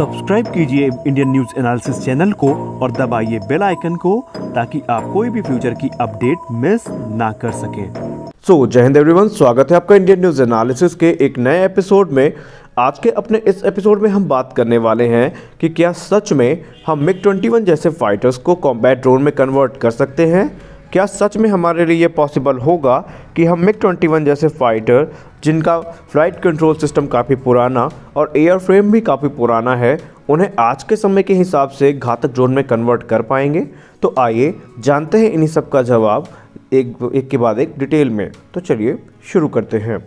Subscribe कीजिए Indian news analysis channel को और दबाइए बेल आइकन को ताकि आप कोई भी फ्यूचर की अपडेट मिस ना कर सकें। जय हिंद एवरीवन, स्वागत है आपका इंडियन न्यूज एनालिसिस के एक नए एपिसोड में। आज के अपने इस एपिसोड में हम बात करने वाले हैं कि क्या सच में हम MiG-21 जैसे फाइटर्स को कॉम्बैट ड्रोन में कन्वर्ट कर सकते हैं। क्या सच में हमारे लिए ये पॉसिबल होगा कि हम MiG-21 जैसे फाइटर जिनका फ्लाइट कंट्रोल सिस्टम काफ़ी पुराना और एयरफ्रेम भी काफ़ी पुराना है, उन्हें आज के समय के हिसाब से घातक ड्रोन में कन्वर्ट कर पाएंगे। तो आइए जानते हैं इन्हीं सब का जवाब एक के बाद एक डिटेल में। तो चलिए शुरू करते हैं।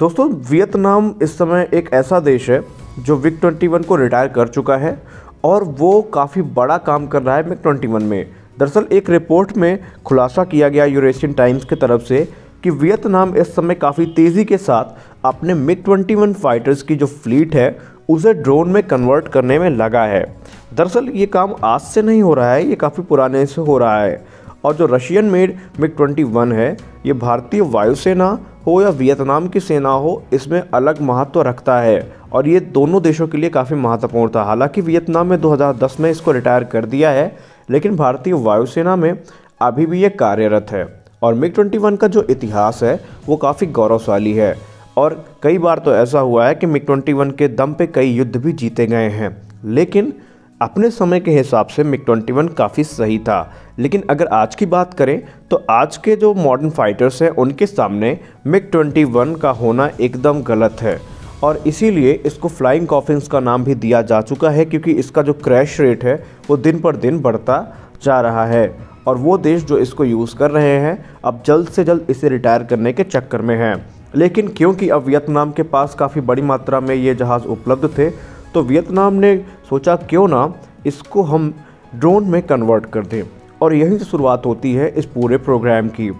दोस्तों, वियतनाम इस समय एक ऐसा देश है जो MiG-21 को रिटायर कर चुका है और वो काफ़ी बड़ा काम कर रहा है MiG-21 में। दरअसल एक रिपोर्ट में खुलासा किया गया यूरेशियन टाइम्स की तरफ से कि वियतनाम इस समय काफ़ी तेज़ी के साथ अपने MiG-21 फाइटर्स की जो फ्लीट है उसे ड्रोन में कन्वर्ट करने में लगा है। दरअसल ये काम आज से नहीं हो रहा है, ये काफ़ी पुराने से हो रहा है। और जो रशियन मेड MiG-21 है, ये भारतीय वायुसेना हो या वियतनाम की सेना हो, इसमें अलग महत्व रखता है और ये दोनों देशों के लिए काफ़ी महत्वपूर्ण था। हालांकि वियतनाम में 2010 में इसको रिटायर कर दिया है, लेकिन भारतीय वायुसेना में अभी भी ये कार्यरत है। और MiG-21 का जो इतिहास है वो काफ़ी गौरवशाली है और कई बार तो ऐसा हुआ है कि MiG-21 के दम पे कई युद्ध भी जीते गए हैं। लेकिन अपने समय के हिसाब से MiG-21 काफ़ी सही था। लेकिन अगर आज की बात करें तो आज के जो मॉडर्न फाइटर्स हैं उनके सामने MiG-21 का होना एकदम गलत है और इसीलिए इसको फ्लाइंग कॉफिन्स का नाम भी दिया जा चुका है, क्योंकि इसका जो क्रैश रेट है वो दिन पर दिन बढ़ता जा रहा है और वो देश जो इसको यूज़ कर रहे हैं अब जल्द से जल्द इसे रिटायर करने के चक्कर में हैं। लेकिन क्योंकि अब वियतनाम के पास काफ़ी बड़ी मात्रा में ये जहाज़ उपलब्ध थे, तो वियतनाम ने सोचा क्यों ना इसको हम ड्रोन में कन्वर्ट कर दें और यहीं से शुरुआत होती है इस पूरे प्रोग्राम की।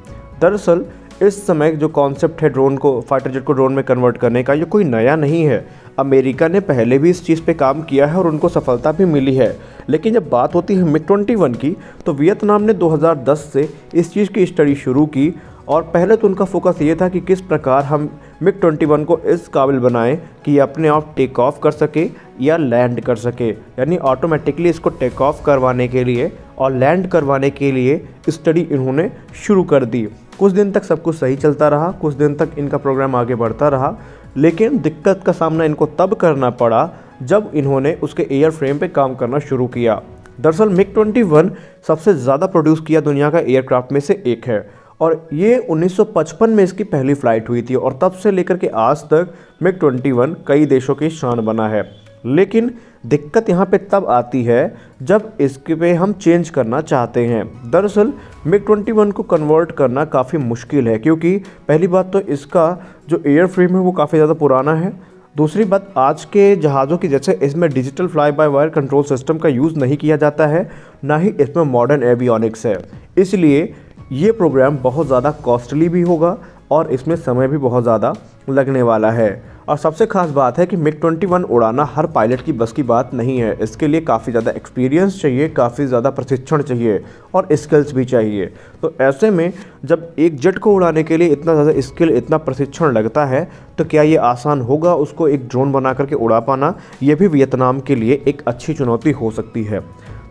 दरअसल इस समय जो कॉन्सेप्ट है ड्रोन को, फाइटर जेट को ड्रोन में कन्वर्ट करने का, ये कोई नया नहीं है। अमेरिका ने पहले भी इस चीज़ पे काम किया है और उनको सफलता भी मिली है। लेकिन जब बात होती है MiG-21 की, तो वियतनाम ने 2010 से इस चीज़ की स्टडी शुरू की और पहले तो उनका फोकस ये था कि किस प्रकार हम MiG-21 को इस काबिल बनाएं कि ये अपने आप टेक ऑफ कर सके या लैंड कर सके, यानी ऑटोमेटिकली इसको टेक ऑफ करवाने के लिए और लैंड करवाने के लिए स्टडी इन्होंने शुरू कर दी। कुछ दिन तक सब कुछ सही चलता रहा, कुछ दिन तक इनका प्रोग्राम आगे बढ़ता रहा, लेकिन दिक्कत का सामना इनको तब करना पड़ा जब इन्होंने उसके एयर फ्रेम पे काम करना शुरू किया। दरअसल MiG-21 सबसे ज़्यादा प्रोड्यूस किया दुनिया का एयरक्राफ्ट में से एक है और ये 1955 में इसकी पहली फ़्लाइट हुई थी और तब से लेकर के आज तक MiG-21 कई देशों की शान बना है। लेकिन दिक्कत यहाँ पे तब आती है जब इसके पे हम चेंज करना चाहते हैं। दरअसल MiG-21 को कन्वर्ट करना काफ़ी मुश्किल है, क्योंकि पहली बात तो इसका जो एयर फ्रेम है वो काफ़ी ज़्यादा पुराना है। दूसरी बात, आज के जहाज़ों की जैसे इसमें digital fly by wire control system का यूज़ नहीं किया जाता है, ना ही इसमें मॉडर्न एवियोनिक्स है। इसलिए ये प्रोग्राम बहुत ज़्यादा कॉस्टली भी होगा और इसमें समय भी बहुत ज़्यादा लगने वाला है। और सबसे खास बात है कि MiG-21 उड़ाना हर पायलट की बस की बात नहीं है। इसके लिए काफ़ी ज़्यादा एक्सपीरियंस चाहिए, काफ़ी ज़्यादा प्रशिक्षण चाहिए और स्किल्स भी चाहिए। तो ऐसे में जब एक जेट को उड़ाने के लिए इतना ज़्यादा स्किल, इतना प्रशिक्षण लगता है, तो क्या ये आसान होगा उसको एक ड्रोन बना करके उड़ा पाना? ये भी वियतनाम के लिए एक अच्छी चुनौती हो सकती है।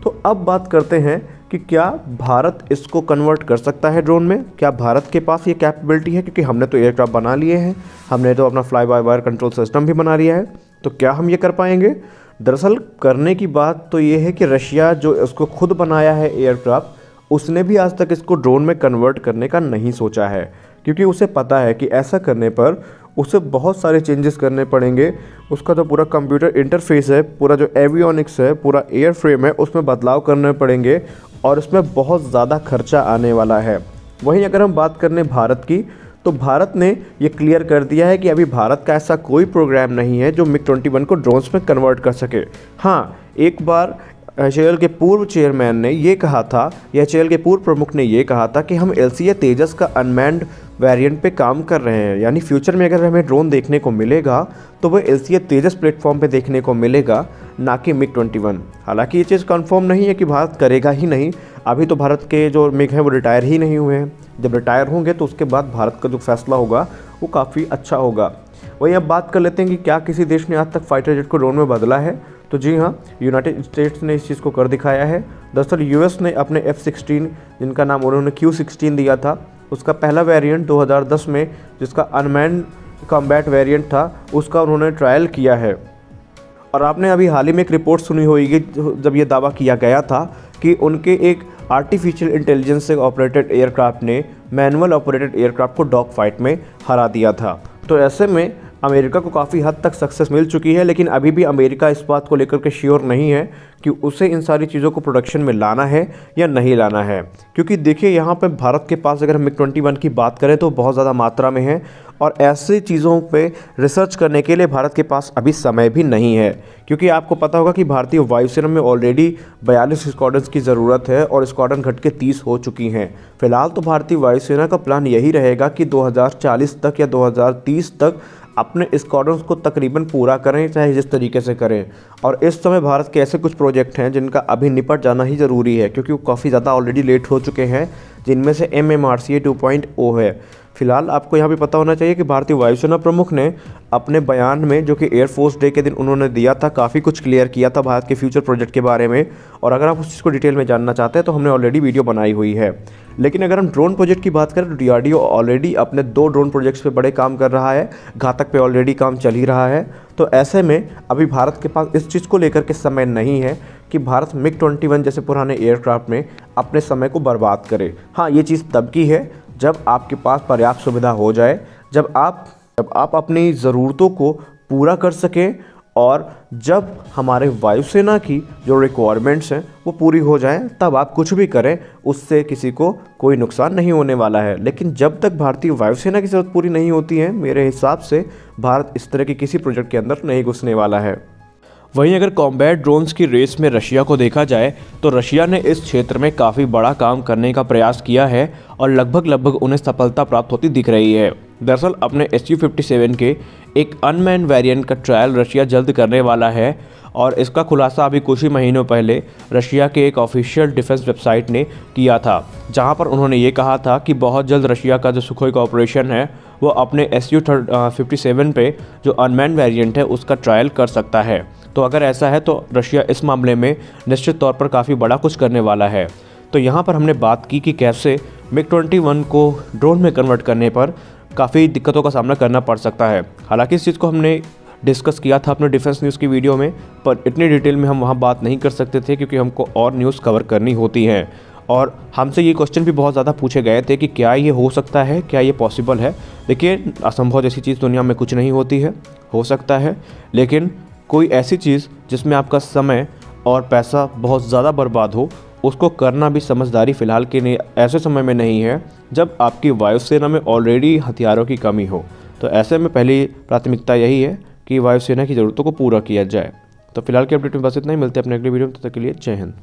तो अब बात करते हैं कि क्या भारत इसको कन्वर्ट कर सकता है ड्रोन में? क्या भारत के पास ये कैपेबिलिटी है? क्योंकि हमने तो एयरक्राफ्ट बना लिए हैं, हमने तो अपना fly by wire control system भी बना लिया है, तो क्या हम ये कर पाएंगे? दरअसल करने की बात तो ये है कि रशिया जो इसको खुद बनाया है एयरक्राफ्ट, उसने भी आज तक इसको ड्रोन में कन्वर्ट करने का नहीं सोचा है, क्योंकि उसे पता है कि ऐसा करने पर उसे बहुत सारे चेंजेस करने पड़ेंगे। उसका जो पूरा कंप्यूटर इंटरफेस है, पूरा जो एवियोनिक्स है, पूरा एयर फ्रेम है, उसमें बदलाव करने पड़ेंगे और उसमें बहुत ज़्यादा खर्चा आने वाला है। वहीं अगर हम बात करने भारत की, तो भारत ने ये क्लियर कर दिया है कि अभी भारत का ऐसा कोई प्रोग्राम नहीं है जो MiG-21 को ड्रोन्स में कन्वर्ट कर सके। हाँ, एक बार HAL के पूर्व चेयरमैन ने ये कहा था, या HAL के पूर्व प्रमुख ने ये कहा था कि हम LCA तेजस का अनमैन्ड वेरिएंट पे काम कर रहे हैं, यानी फ्यूचर में अगर हमें ड्रोन देखने को मिलेगा तो वो LCA तेजस प्लेटफॉर्म पे देखने को मिलेगा, ना कि MiG-21। हालांकि ये चीज़ कंफर्म नहीं है कि भारत करेगा ही नहीं। अभी तो भारत के जो MiG हैं वो रिटायर ही नहीं हुए हैं। जब रिटायर होंगे तो उसके बाद भारत का जो फैसला होगा वो काफ़ी अच्छा होगा। वहीं अब बात कर लेते हैं कि क्या किसी देश ने आज तक फाइटर जेट को ड्रोन में बदला है। तो जी हाँ, यूनाइटेड स्टेट्स ने इस चीज़ को कर दिखाया है। दरअसल यूएस ने अपने F-16 जिनका नाम उन्होंने Q-16 दिया था, उसका पहला वेरिएंट 2010 में जिसका अनमैन्ड कॉम्बैट वेरिएंट था, उसका उन्होंने ट्रायल किया है। और आपने अभी हाल ही में एक रिपोर्ट सुनी होगी जब ये दावा किया गया था कि उनके एक आर्टिफिशियल इंटेलिजेंस से ऑपरेटेड एयरक्राफ्ट ने मैनुअल ऑपरेटेड एयरक्राफ्ट को डॉग फाइट में हरा दिया था। तो ऐसे में अमेरिका को काफ़ी हद तक सक्सेस मिल चुकी है, लेकिन अभी भी अमेरिका इस बात को लेकर के श्योर नहीं है कि उसे इन सारी चीज़ों को प्रोडक्शन में लाना है या नहीं लाना है। क्योंकि देखिए यहाँ पे भारत के पास अगर हम MiG-21 की बात करें तो बहुत ज़्यादा मात्रा में है, और ऐसी चीज़ों पे रिसर्च करने के लिए भारत के पास अभी समय भी नहीं है। क्योंकि आपको पता होगा कि भारतीय वायुसेना में ऑलरेडी 42 स्क्वाड्रन्स की ज़रूरत है और स्क्वाड्रन घट के 30 हो चुकी हैं। फिलहाल तो भारतीय वायुसेना का प्लान यही रहेगा कि 2040 तक या 2030 तक अपने स्क्वाड्रन्स को तकरीबन पूरा करें, चाहे जिस तरीके से करें। और इस समय भारत के ऐसे कुछ प्रोजेक्ट हैं जिनका अभी निपट जाना ही ज़रूरी है, क्योंकि वो काफ़ी ज़्यादा ऑलरेडी लेट हो चुके हैं, जिनमें से MMRCA 2.0 है। फिलहाल आपको यहाँ भी पता होना चाहिए कि भारतीय वायुसेना प्रमुख ने अपने बयान में, जो कि एयरफोर्स डे के दिन उन्होंने दिया था, काफ़ी कुछ क्लियर किया था भारत के फ्यूचर प्रोजेक्ट के बारे में। और अगर आप उस चीज़ को डिटेल में जानना चाहते हैं तो हमने ऑलरेडी वीडियो बनाई हुई है। लेकिन अगर हम ड्रोन प्रोजेक्ट की बात करें तो DRDO ऑलरेडी अपने 2 ड्रोन प्रोजेक्ट्स पे बड़े काम कर रहा है, घातक पे ऑलरेडी काम चल ही रहा है। तो ऐसे में अभी भारत के पास इस चीज़ को लेकर के समय नहीं है कि भारत MiG-21 जैसे पुराने एयरक्राफ्ट में अपने समय को बर्बाद करे। हाँ, ये चीज़ तब की है जब आपके पास पर्याप्त सुविधा हो जाए, जब आप अपनी ज़रूरतों को पूरा कर सकें, और जब हमारे वायुसेना की जो रिक्वायरमेंट्स हैं वो पूरी हो जाएं, तब आप कुछ भी करें, उससे किसी को कोई नुकसान नहीं होने वाला है। लेकिन जब तक भारतीय वायुसेना की ज़रूरत पूरी नहीं होती है, मेरे हिसाब से भारत इस तरह के किसी प्रोजेक्ट के अंदर नहीं घुसने वाला है। वहीं अगर कॉम्बैट ड्रोन्स की रेस में रशिया को देखा जाए तो रशिया ने इस क्षेत्र में काफ़ी बड़ा काम करने का प्रयास किया है और लगभग उन्हें सफलता प्राप्त होती दिख रही है। दरअसल अपने Su-57 के एक अनमैन्ड वेरिएंट का ट्रायल रशिया जल्द करने वाला है, और इसका खुलासा अभी कुछ ही महीनों पहले रशिया के एक ऑफिशियल डिफेंस वेबसाइट ने किया था, जहां पर उन्होंने ये कहा था कि बहुत जल्द रशिया का जो सुखोई का ऑपरेशन है वो अपने Su-57 पे जो अनमैन्ड वेरिएंट है उसका ट्रायल कर सकता है। तो अगर ऐसा है तो रशिया इस मामले में निश्चित तौर पर काफ़ी बड़ा कुछ करने वाला है। तो यहाँ पर हमने बात की कि कैसे MiG-21 को ड्रोन में कन्वर्ट करने पर काफ़ी दिक्कतों का सामना करना पड़ सकता है। हालांकि इस चीज़ को हमने डिस्कस किया था अपने डिफेंस न्यूज़ की वीडियो में, पर इतनी डिटेल में हम वहाँ बात नहीं कर सकते थे क्योंकि हमको और न्यूज़ कवर करनी होती हैं। और हमसे ये क्वेश्चन भी बहुत ज़्यादा पूछे गए थे कि क्या ये हो सकता है, क्या ये पॉसिबल है। देखिए, असंभव जैसी चीज़ दुनिया में कुछ नहीं होती है, हो सकता है, लेकिन कोई ऐसी चीज़ जिसमें आपका समय और पैसा बहुत ज़्यादा बर्बाद हो, उसको करना भी समझदारी फ़िलहाल के लिए ऐसे समय में नहीं है जब आपकी वायुसेना में ऑलरेडी हथियारों की कमी हो। तो ऐसे में पहली प्राथमिकता यही है कि वायुसेना की ज़रूरतों को पूरा किया जाए। तो फिलहाल के अपडेट में बस इतना ही, मिलते हैं अपने अगले वीडियो में, तब तक के लिए जय हिंद।